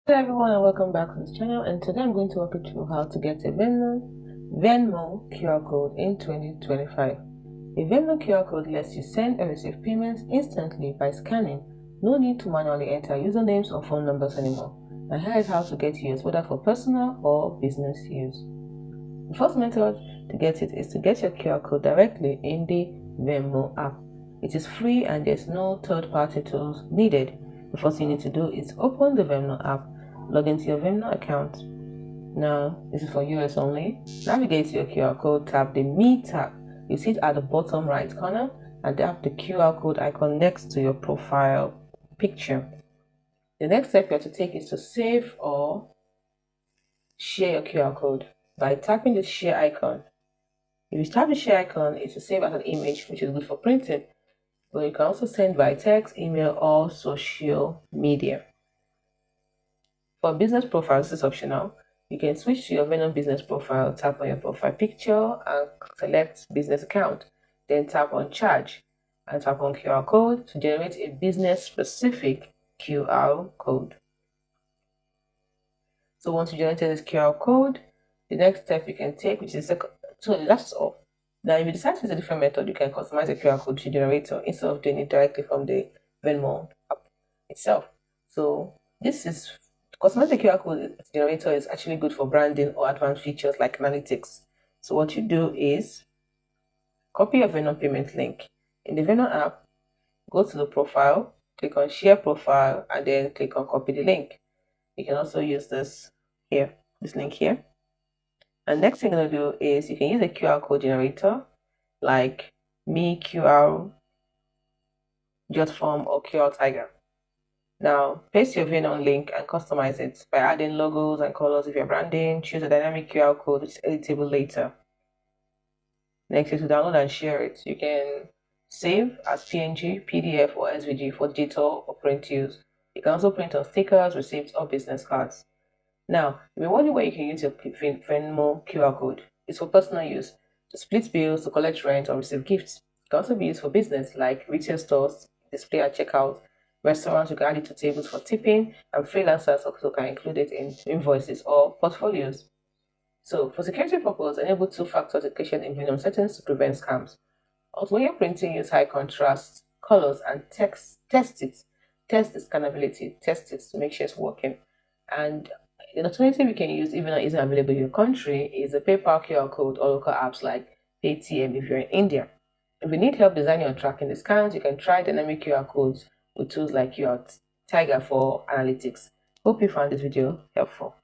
Hello everyone and welcome back to this channel, and today I'm going to walk you through how to get a Venmo QR code in 2025. A Venmo QR code lets you send and receive payments instantly by scanning. No need to manually enter usernames or phone numbers anymore. And here is how to get yours, whether for personal or business use. The first method to get it is to get your QR code directly in the Venmo app. It is free and there's no third-party tools needed. The first thing you need to do is open the Venmo app, log into your Venmo account. Now, this is for US only. Navigate to your QR code, tap the Me tab. You see it at the bottom right corner and tap the QR code icon next to your profile picture. The next step you have to take is to save or share your QR code by tapping the share icon. If you tap the share icon, it will save as an image, which is good for printing. But you can also send by text, email, or social media. For business profiles, this is optional. You can switch to your Venmo business profile, tap on your profile picture, and select business account. Then tap on charge and tap on QR code to generate a business-specific QR code. So once you generate this QR code, the next step you can take, which is so that's all. Now, if you decide to use a different method, you can customize the QR code to generator instead of doing it directly from the Venmo app itself. So this is customize the QR code generator is actually good for branding or advanced features like analytics. So what you do is copy your Venmo payment link. In the Venmo app, go to the profile, click on share profile, and then click on copy the link. You can also use this link here. And next thing you're going to do is you can use a QR code generator like Me QR, JotForm, or QR Tiger. Now, paste your Venmo link and customize it by adding logos and colors if you're branding. Choose a dynamic QR code which is editable later. Next is to download and share it. You can save as PNG, PDF, or SVG for digital or print use. You can also print on stickers, receipts, or business cards. Now, the only way you can use your Venmo QR code is for personal use, to split bills, to collect rent, or receive gifts. It can also be used for business, like retail stores, display at checkout, restaurants. You can add it to tables for tipping, and freelancers also can include it in invoices or portfolios. So, for security purposes, enable two-factor authentication in Venmo settings to prevent scams. Also, when you're printing, use high contrast colors and test it. Test the scannability, test it to make sure it's working. And an alternative you can use, even though it isn't available in your country, is a PayPal QR code or local apps like Paytm if you're in India. If you need help designing or tracking discounts, you can try dynamic QR codes with tools like QR Tiger for analytics. Hope you found this video helpful.